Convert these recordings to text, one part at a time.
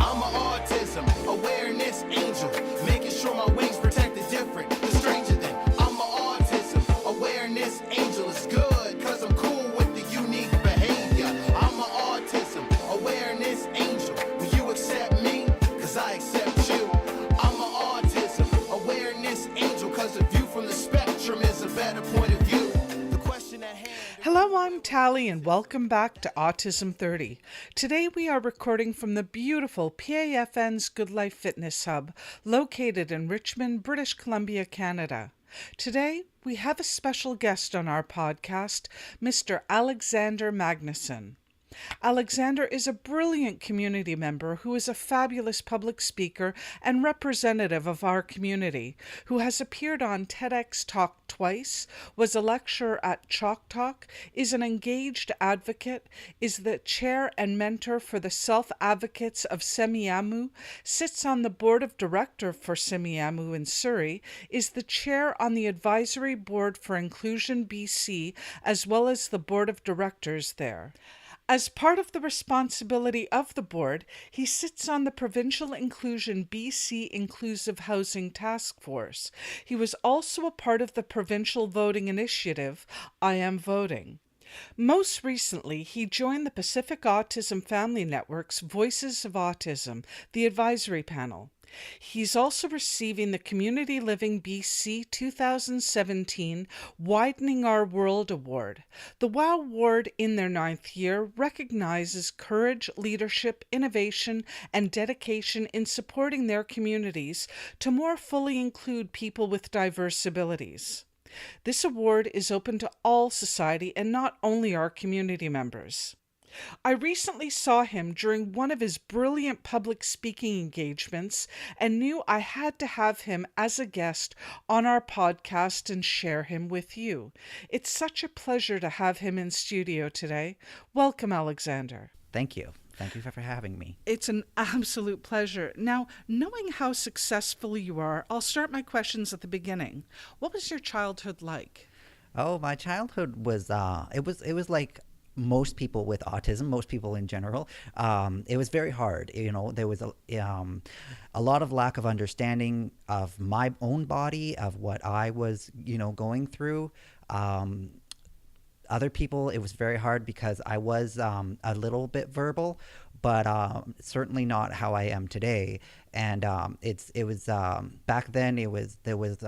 I'm an autism awareness angel, making sure my wings protect the different, the stranger than. I'm an autism awareness angel. It's good, cause I'm cool with the unique behavior. I'm an autism awareness angel. Will you accept me? Cause I accept you. I'm an autism awareness angel, cause a view from the spectrum is a better point of view. The question at hand. Hello, I'm Tally, and welcome back to Autism 30. Today we are recording from the beautiful PAFN's Good Life Fitness Hub, located in Richmond, British Columbia, Canada. Today we have a special guest on our podcast, Mr. Alexander Magnussen. Alexander is a brilliant community member who is a fabulous public speaker and representative of our community, who has appeared on TEDx Talk twice, was a lecturer at Chalk Talk, is an engaged advocate, is the chair and mentor for the Self-Advocates of Semiahmoo, sits on the board of director for Semiahmoo in Surrey, is the chair on the advisory board for Inclusion BC, as well as the board of directors there. As part of the responsibility of the board, he sits on the Provincial Inclusion BC Inclusive Housing Task Force. He was also a part of the provincial voting initiative, I Am Voting. Most recently, he joined the Pacific Autism Family Network's Voices of Autism, the advisory panel. He's also receiving the Community Living BC 2017 Widening Our World Award. The WOW Award, in their 9th year, recognizes courage, leadership, innovation, and dedication in supporting their communities to more fully include people with diverse abilities. This award is open to all society and not only our community members. I recently saw him during one of his brilliant public speaking engagements and knew I had to have him as a guest on our podcast and share him with you. It's such a pleasure to have him in studio today. Welcome, Alexander. Thank you. Thank you for having me. It's an absolute pleasure. Now, knowing how successful you are, I'll start my questions at the beginning. What was your childhood like? Oh, my childhood was it was like most people with autism, most people in general. It was very hard. You know, there was a lot of lack of understanding of my own body, of what I was, going through. Other people, it was very hard because I was a little bit verbal, but certainly not how I am today. And it was back then. There was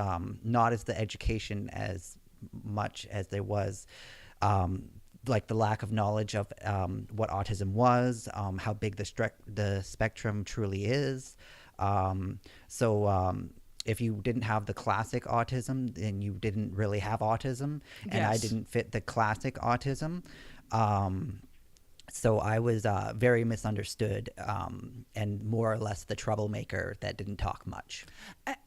not as the education as much as there was. Like the lack of knowledge of what autism was, how big the spectrum truly is. So if you didn't have the classic autism, then you didn't really have autism. And Yes. I didn't fit the classic autism. So I was very misunderstood and more or less the troublemaker that didn't talk much.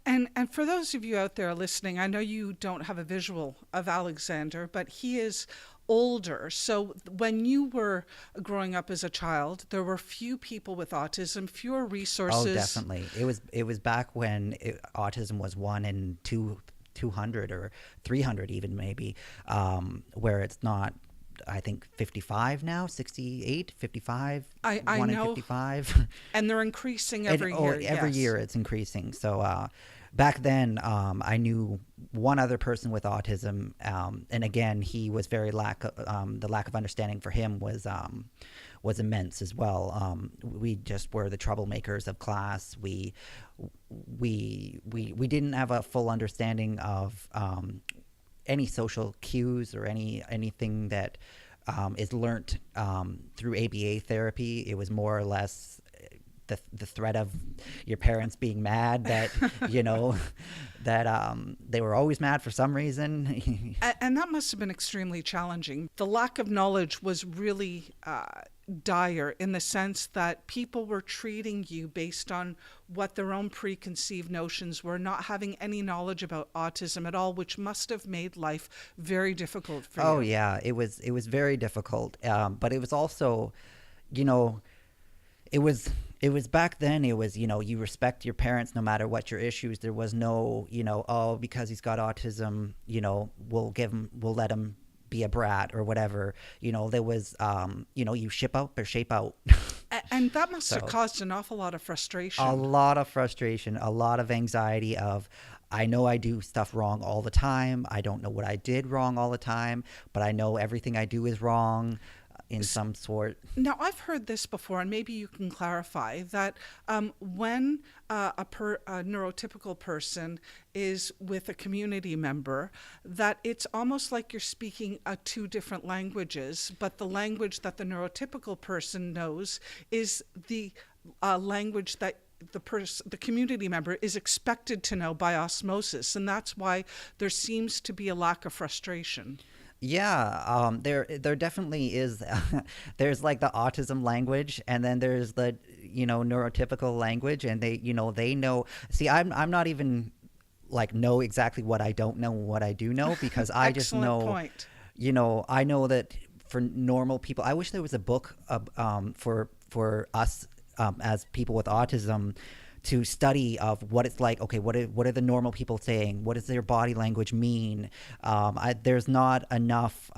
And for those of you out there listening, I know you don't have a visual of Alexander, but he is older. So when you were growing up as a child, there were few people with autism, fewer resources. Oh, definitely. It was back when autism was 1 in 200 or 300 even maybe, where it's not. I think 55 now, 68, 55, I 1 in know. 55. And they're increasing every year. Every yes. year it's increasing. So back then I knew one other person with autism, and again he was very the lack of understanding for him was immense as well. We just were the troublemakers of class. We didn't have a full understanding of any social cues or anything that is learnt through ABA therapy. It was more or less the threat of your parents being mad that that they were always mad for some reason. And that must have been extremely challenging. The lack of knowledge was really dire in the sense that people were treating you based on what their own preconceived notions were, not having any knowledge about autism at all, which must have made life very difficult for you. Oh yeah, it was very difficult. But it was also, it was back then. It was, you respect your parents no matter what your issues. There was no, oh, because he's got autism, we'll let him be a brat or whatever. There was, you ship out or shape out. And that must have So caused an awful lot of a frustration. lot of frustration, a lot of anxiety of I know I do stuff wrong all the time. I don't know what I did wrong all the time, but I know everything I do is wrong in some sort. Now, I've heard this before, and maybe you can clarify that when a neurotypical person is with a community member, that it's almost like you're speaking two different languages, but the language that the neurotypical person knows is the language that the community member is expected to know by osmosis, and that's why there seems to be a lack of frustration. Yeah, there definitely is. There's like the autism language, and then there's the neurotypical language, and they know. See, I'm not even like know exactly what I don't know what I do know because I just Excellent know. point. I know that for normal people, I wish there was a book for us as people with autism to study of what it's like. Okay, what are the normal people saying? What does their body language mean? There's not enough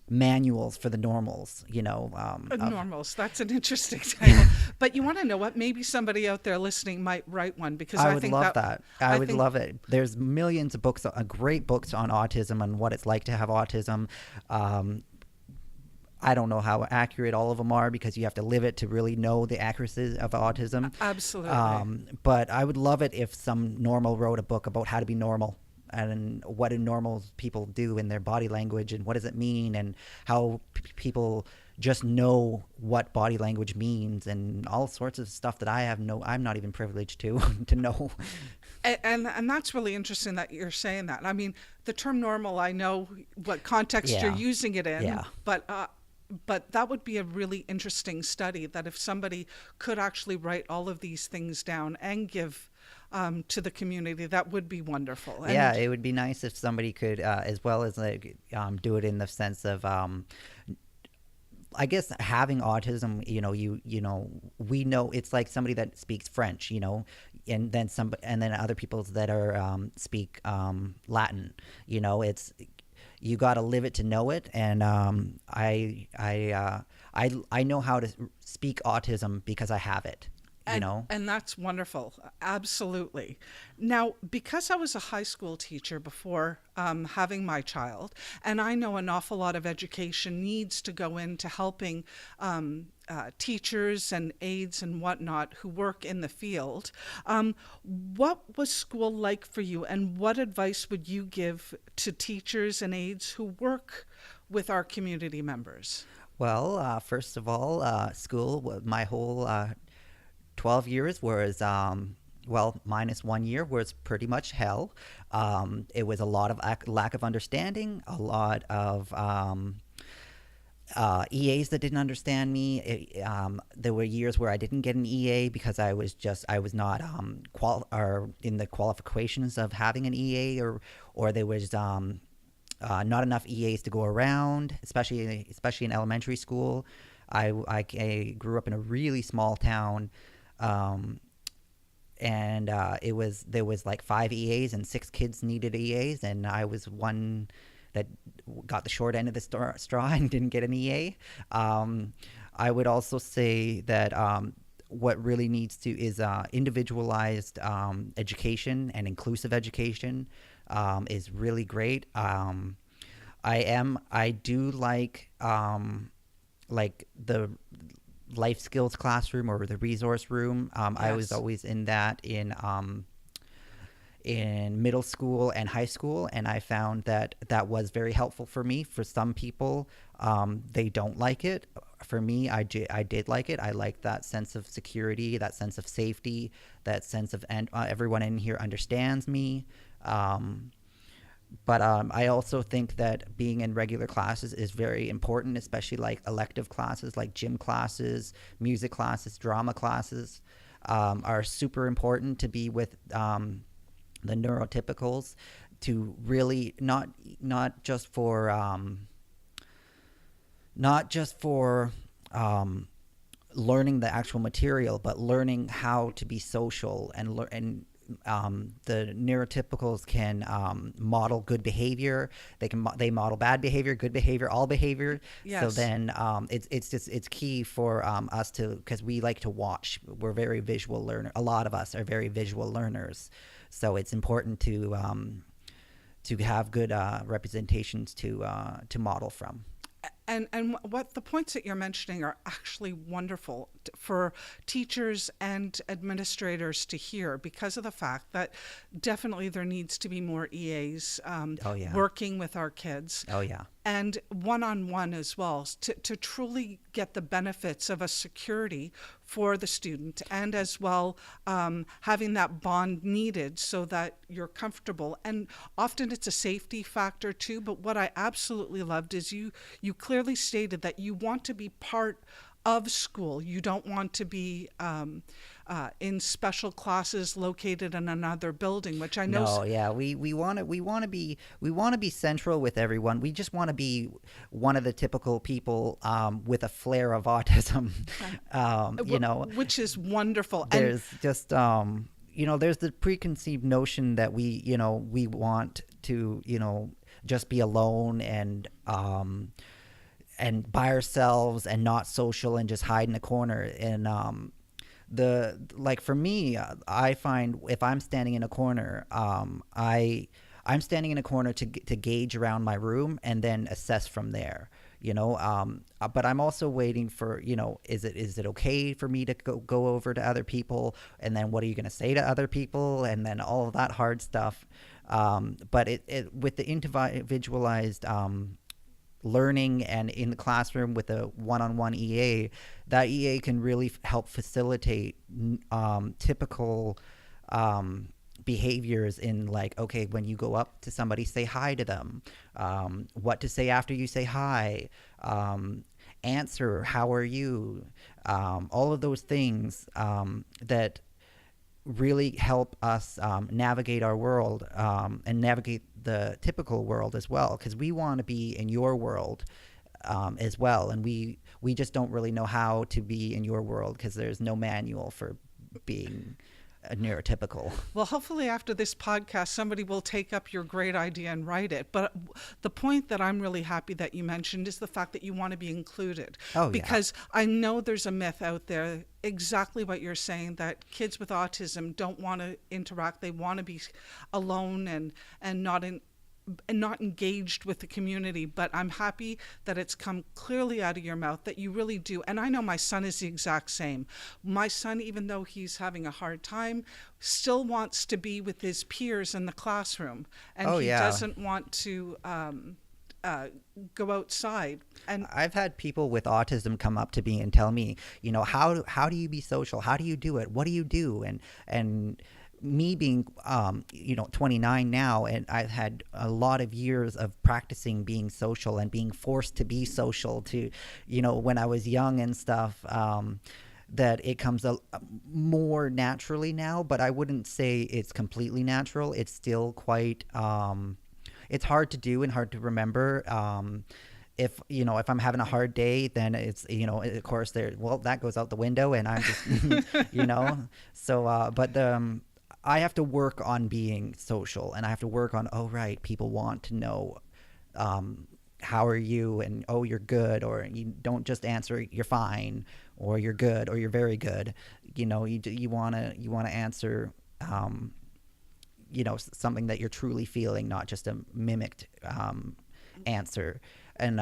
manuals for the normals. Normals. That's an interesting title. But you want to know what? Maybe somebody out there listening might write one because I I would think love that that. I would think love it. There's millions of books, great books on autism and what it's like to have autism. I don't know how accurate all of them are because you have to live it to really know the accuracy of autism. absolutely. But I would love it if some normal wrote a book about how to be normal and what do normal people do in their body language and what does it mean and how people just know what body language means and all sorts of stuff that I'm not even privileged to to know. And that's really interesting that you're saying that. I mean, the term normal, I know what context you're Yeah. using it in, Yeah. but that would be a really interesting study that if somebody could actually write all of these things down and give to the community, that would be wonderful. Yeah, And it would be nice if somebody could, as well as like do it in the sense of, I guess having autism, we know it's like somebody that speaks French, and then other people's that are speak Latin. It's you got to live it to know it, and I know how to speak autism because I have it. and that's wonderful. Absolutely. Now, because I was a high school teacher before having my child, and I know an awful lot of education needs to go into helping teachers and aides and whatnot who work in the field. What was school like for you, and what advice would you give to teachers and aides who work with our community members? Well, first of all, school, my whole 12 years was, well, minus 1 year was pretty much hell. It was a lot of lack of understanding, a lot of EAs that didn't understand me. There were years where I didn't get an EA because I was not or in the qualifications of having an EA, or there was not enough EAs to go around, especially in elementary school. I grew up in a really small town. And there was like 5 EAs and 6 kids needed EAs, and I was one that got the short end of the straw and didn't get an EA. I would also say that what really needs to is individualized education and inclusive education is really great. I do like the life skills classroom or the resource room. I was Yes. always in that in middle school and high school, and I found that was very helpful for me. For some people, they don't like it. For me, I did like it. I liked that sense of security, that sense of safety, that sense of everyone in here understands me. But I also think that being in regular classes is very important, especially like elective classes like gym classes, music classes, drama classes are super important to be with the neurotypicals to really not just for learning the actual material, but learning how to be social and the neurotypicals can model good behavior. They model bad behavior, good behavior, all behavior. Yes. So then it's key for us to, because we like to watch. We're very visual learner. A lot of us are very visual learners. So it's important to have good representations to model from. And what the points that you're mentioning are actually wonderful for teachers and administrators to hear, because of the fact that definitely there needs to be more EAs working with our kids. Oh, yeah. And one-on-one as well, to truly get the benefits of a security for the student, and as well having that bond needed so that you're comfortable. And often it's a safety factor too, but what I absolutely loved is you clearly stated that you want to be part of school. You don't want to be in special classes located in another building, which I know. No, yeah, we want to be central with everyone. We just want to be one of the typical people with a flair of autism. Which is wonderful. There's just there's the preconceived notion that we want to just be alone and by ourselves and not social and just hide in a corner. And for me, I find if I'm standing in a corner, I'm standing in a corner to gauge around my room and then assess from there. But I'm also waiting for, is it okay for me to go over to other people? And then what are you going to say to other people? And then all of that hard stuff. But it with the individualized learning and in the classroom with a one-on-one EA, that EA can really help facilitate typical behaviors in, like, okay, when you go up to somebody, say hi to them, what to say after you say hi, answer, how are you, all of those things that really help us navigate our world and navigate the typical world as well, because we want to be in your world as well, and we just don't really know how to be in your world because there's no manual for being a neurotypical. Well, hopefully after this podcast, somebody will take up your great idea and write it. But the point that I'm really happy that you mentioned is the fact that you want to be included. Oh, because I know there's a myth out there, exactly what you're saying, that kids with autism don't want to interact. They want to be alone and not engaged with the community. But I'm happy that it's come clearly out of your mouth that you really do. And I know my son is the exact same. My son, even though he's having a hard time, still wants to be with his peers in the classroom, and he doesn't want to go outside. And I've had people with autism come up to me and tell me, how do you be social? How do you do it? What do you do? And me being 29 now, and I've had a lot of years of practicing being social and being forced to be social to when I was young and stuff, that it comes more naturally now. But I wouldn't say it's completely natural. It's still quite it's hard to do and hard to remember. If I'm having a hard day, then it's of course that goes out the window, and I'm just so but I have to work on being social, and I have to work on, people want to know how are you, and you're good, or you don't just answer you're fine, or you're good, or you're very good. You want to answer something that you're truly feeling, not just a mimicked answer. And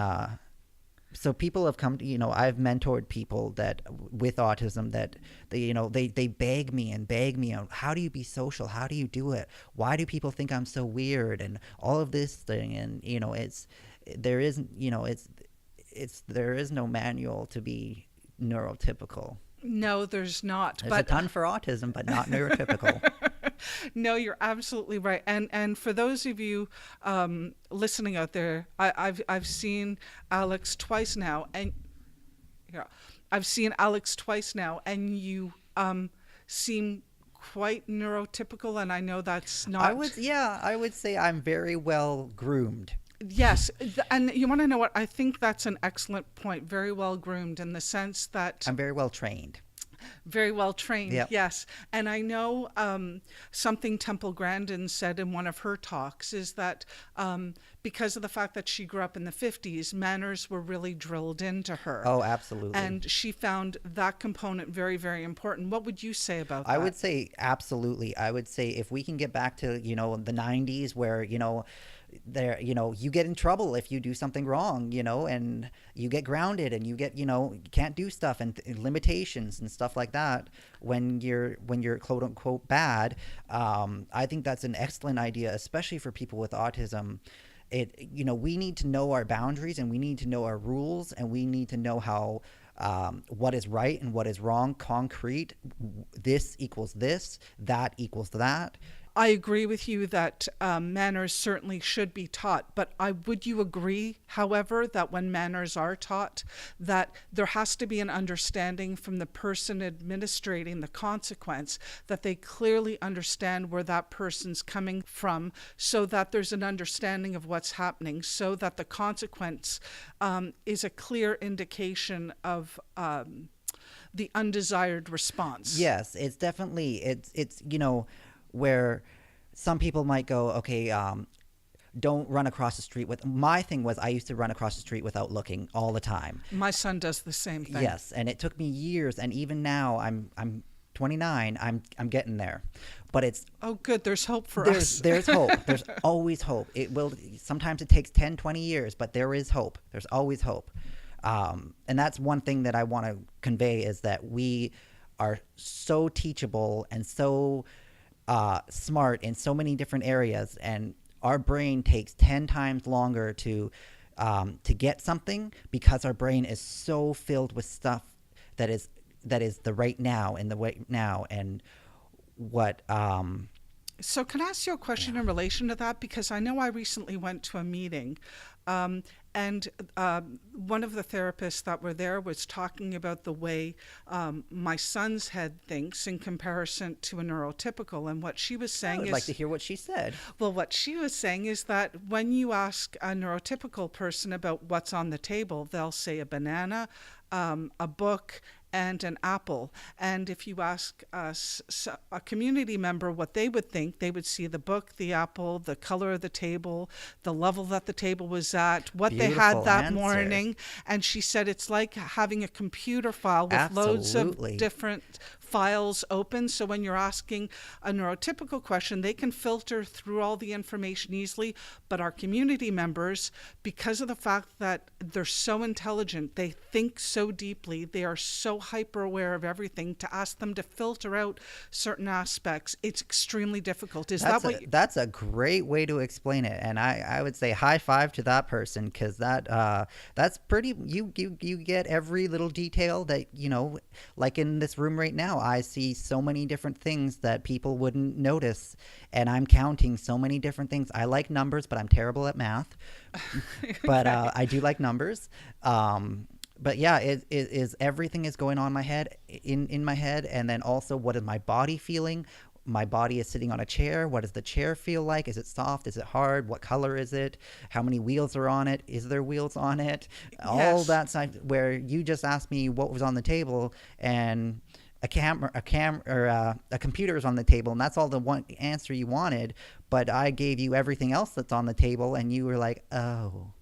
so people have come to, I've mentored people that with autism that they beg me on, how do you be social? How do you do it? Why do people think I'm so weird? And all of this thing. And, there is no manual to be neurotypical. no, there's not. There's a ton for autism, but not neurotypical. No, you're absolutely right. And for those of you listening out there, I've seen Alex twice now, and you seem quite neurotypical, and I know that's not. I would say I'm very well groomed. Yes, and you want to know what? I think that's an excellent point. Very well groomed in the sense that I'm very well trained. Very well trained, Yep. yes. And I know something Temple Grandin said in one of her talks is that because of the fact that she grew up in the 50s, manners were really drilled into her. Oh, absolutely. And she found that component very, very important. What would you say about I that? would say absolutely. I would say if we can get back to, the 90s where, there, you get in trouble if you do something wrong, and you get grounded and you get, you can't do stuff and limitations and stuff like that when you're quote unquote bad. I think that's an excellent idea, especially for people with autism. We need to know our boundaries and we need to know our rules and we need to know how what is right and what is wrong, concrete. This equals this, that equals that. I agree with you that manners certainly should be taught, but would you agree, however, that when manners are taught, that there has to be an understanding from the person administrating the consequence, that they clearly understand where that person's coming from, so that there's an understanding of what's happening, so that the consequence is a clear indication of the undesired response. Yes, it's definitely, it's where some people might go, okay, don't run across the street with. My thing was I used to run across the street without looking all the time. My son does the same thing. Yes, and it took me years, and even now I'm 29. I'm getting there, but it's Oh, good. There's hope for us. there's hope. There's always hope. It will. Sometimes it takes 10, 20 years, but there is hope. There's always hope, and that's one thing that I want to convey is that we are so teachable and so smart in so many different areas, and our brain takes 10 times longer to get something because our brain is so filled with stuff that is the right now and the right now and what So can I ask you a question in relation to that? Because I know I recently went to a meeting and one of the therapists that were there was talking about the way my son's head thinks in comparison to a neurotypical. And what she was saying I would is... like to hear what she said. Well, what she was saying is that when you ask a neurotypical person about what's on the table, they'll say a banana, a book, and an apple. And if you ask a community member what they would think, they would see the book, the apple, the color of the table, the level that the table was at, what they had Beautiful that answer. morning. And she said it's like having a computer file with loads of Absolutely. different files open. So when you're asking a neurotypical question, they can filter through all the information easily. But our community members, because of the fact that they're so intelligent, they think so deeply, they are so hyper aware of everything, to ask them to filter out certain aspects, it's extremely difficult. That's a great way to explain it, and I would say high five to that person, because that's pretty. You get every little detail that like in this room right now. I see so many different things that people wouldn't notice, and I'm counting so many different things. I like numbers, but I'm terrible at math. But I do like numbers. But yeah, it is everything is going on in my head, in my head, and then also what is my body feeling? My body is sitting on a chair. What does the chair feel like? Is it soft? Is it hard? What color is it? How many wheels are on it? Is there wheels on it? All Yes. that side where you just asked me what was on the table, and a computer is on the table, and that's all the one answer you wanted. But I gave you everything else that's on the table, and you were like, oh.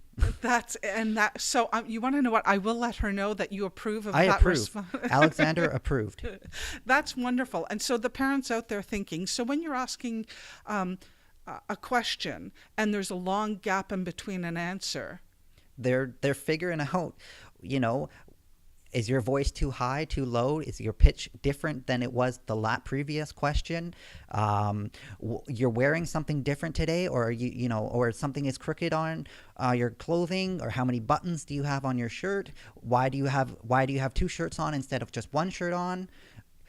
So you want to know what? I will let her know that you approve of I that approve. response. Alexander approved. That's wonderful. And so the parents out there thinking, so when you're asking a question and there's a long gap in between an answer, They're figuring out, is your voice too high, too low? Is your pitch different than it was the previous question? You're wearing something different today, or are or something is crooked on your clothing, or how many buttons do you have on your shirt? Why do you have two shirts on instead of just one shirt on?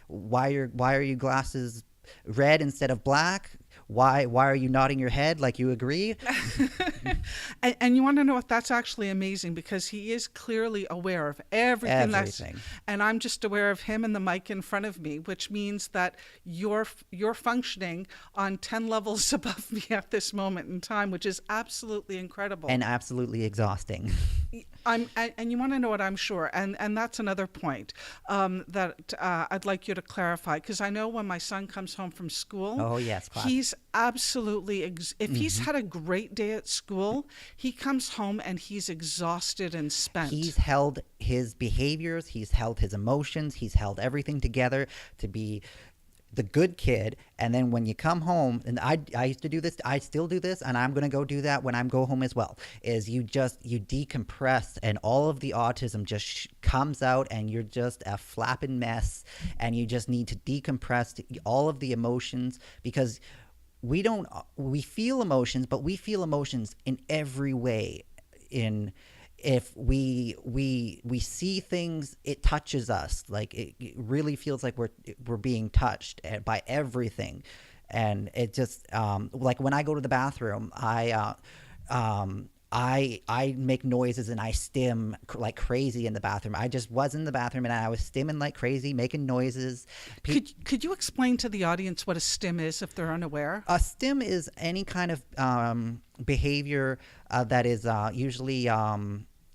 Why are your glasses red instead of black? Why are you nodding your head like you agree? And you want to know what? That's actually amazing because he is clearly aware of everything. Everything. And I'm just aware of him and the mic in front of me, which means that you're functioning on 10 levels above me at this moment in time, which is absolutely incredible. And absolutely exhausting. And you want to know what I'm sure, and that's another point that I'd like you to clarify, because I know when my son comes home from school, Oh, yes, class. he's absolutely if he's had a great day at school, he comes home and he's exhausted and spent. He's held his behaviors, he's held his emotions, he's held everything together to be the good kid. And then when you come home, and I used to do this, I still do this, and I'm going to go do that when I go home as well, is you decompress, and all of the autism just comes out, and you're just a flapping mess, and you just need to decompress all of the emotions, because we feel emotions, but we feel emotions in every way. If we see things, it touches us. Like it really feels like we're being touched by everything. And it just like when I go to the bathroom, I make noises and I stim like crazy in the bathroom. I just was in the bathroom and I was stimming like crazy, making noises. Could you explain to the audience what a stim is if they're unaware? A stim is any kind of behavior that is usually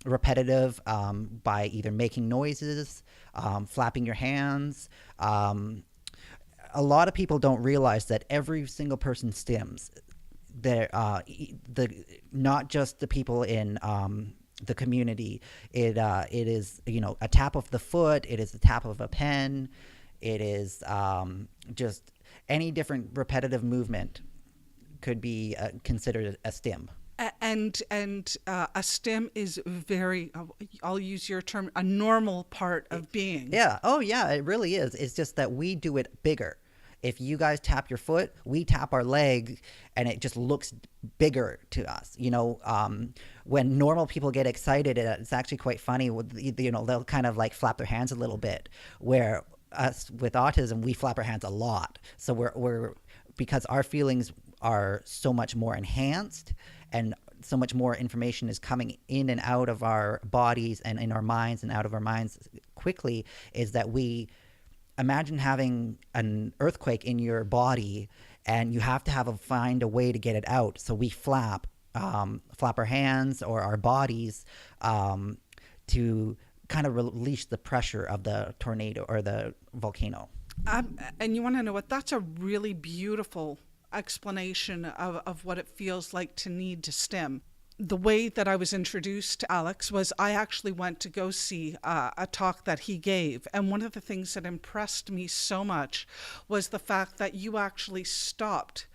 repetitive, by either making noises, flapping your hands. A lot of people don't realize that every single person stims. Not just the people in the community. It is, a tap of the foot. It is the tap of a pen. It is just any different repetitive movement could be considered a stim. And a stim is very, I'll use your term, a normal part of being. Yeah. Oh, yeah, it really is. It's just that we do it bigger. If you guys tap your foot, we tap our leg, and it just looks bigger to us. When normal people get excited, it's actually quite funny. They'll kind of like flap their hands a little bit, where us with autism, we flap our hands a lot. So we're because our feelings are so much more enhanced, and so much more information is coming in and out of our bodies and in our minds and out of our minds quickly, is that we imagine having an earthquake in your body and you have to find a way to get it out. So we flap our hands or our bodies to kind of release the pressure of the tornado or the volcano. And you want to know what? That's a really beautiful explanation of what it feels like to need to stim. The way that I was introduced to Alex was I actually went to go see a talk that he gave. And one of the things that impressed me so much was the fact that you actually stopped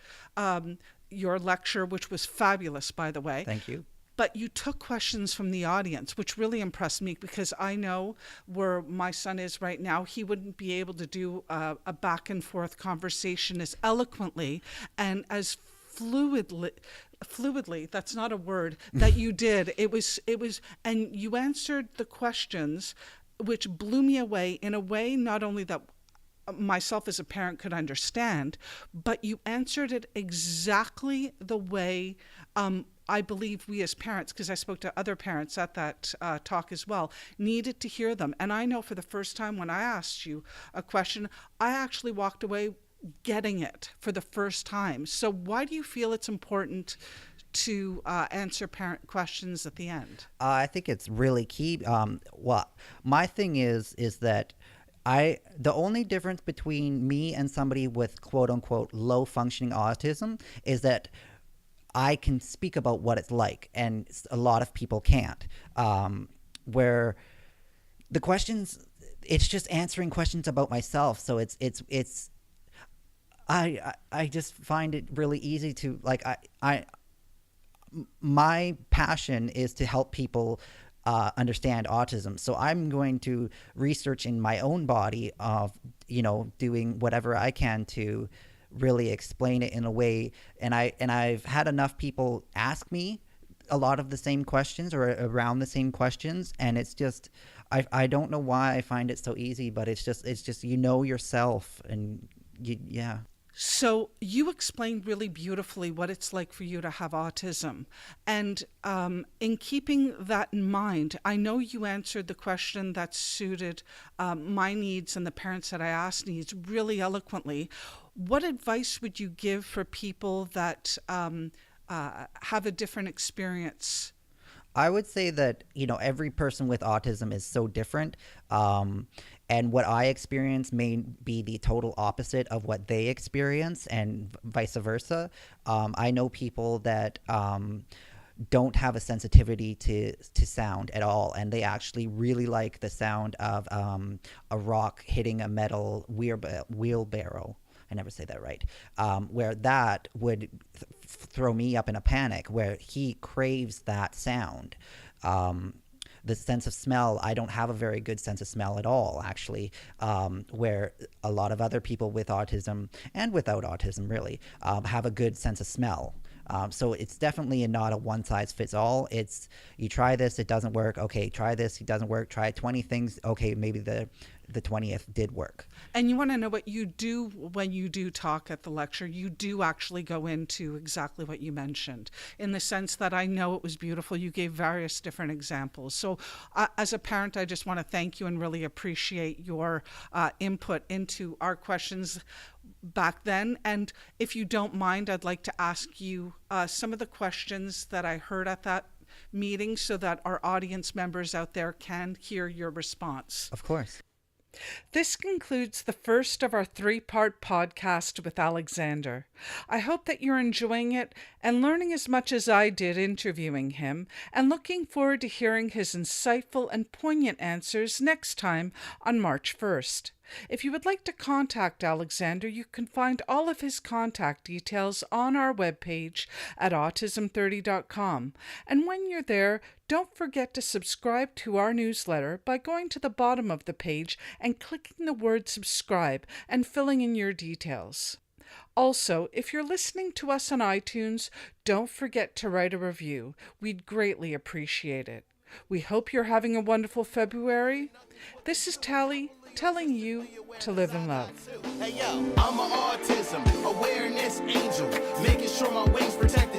your lecture, which was fabulous, by the way. Thank you. But you took questions from the audience, which really impressed me, because I know where my son is right now, he wouldn't be able to do a back and forth conversation as eloquently and as fluidly, that's not a word, that you did. It was, and you answered the questions, which blew me away in a way not only that myself as a parent could understand, but you answered it exactly the way I believe we as parents, because I spoke to other parents at that talk as well, needed to hear them. And I know for the first time when I asked you a question, I actually walked away getting it for the first time. So why do you feel it's important to answer parent questions at the end? I think it's really key. My thing is that the only difference between me and somebody with quote unquote low functioning autism is that I can speak about what it's like, and a lot of people can't. Where the questions, it's just answering questions about myself. So I just find it really easy to my passion is to help people understand autism. So I'm going to research in my own body of, doing whatever I can to really explain it in a way. And I've had enough people ask me a lot of the same questions or around the same questions. And it's just, I don't know why I find it so easy, but it's just yourself, and yeah. So you explained really beautifully what it's like for you to have autism. And in keeping that in mind, I know you answered the question that suited my needs and the parents that I asked needs really eloquently. What advice would you give for people that have a different experience? I would say that, every person with autism is so different. And what I experience may be the total opposite of what they experience, and vice versa. I know people that don't have a sensitivity to sound at all, and they actually really like the sound of a rock hitting a metal wheelbarrow. I never say that right. Where that would throw me up in a panic, where he craves that sound. The sense of smell, I don't have a very good sense of smell at all, actually, where a lot of other people with autism and without autism really have a good sense of smell. So it's definitely not a one size fits all. It's, you try this, it doesn't work. Okay, try this, it doesn't work. Try 20 things. Okay, maybe the 20th did work. And you want to know what you do when you do talk at the lecture. You do actually go into exactly what you mentioned, in the sense that I know it was beautiful. You gave various different examples. So as a parent, I just want to thank you and really appreciate your input into our questions back then. And if you don't mind, I'd like to ask you some of the questions that I heard at that meeting, so that our audience members out there can hear your response. Of course. This concludes the first of our 3-part podcast with Alexander. I hope that you're enjoying it and learning as much as I did interviewing him, and looking forward to hearing his insightful and poignant answers next time on March 1st. If you would like to contact Alexander, you can find all of his contact details on our webpage at autism30.com. And when you're there, don't forget to subscribe to our newsletter by going to the bottom of the page and clicking the word subscribe and filling in your details. Also, if you're listening to us on iTunes, don't forget to write a review. We'd greatly appreciate it. We hope you're having a wonderful February. This is Tally telling you to live in love. Hey yo, I'm an autism awareness angel, making sure my wings protect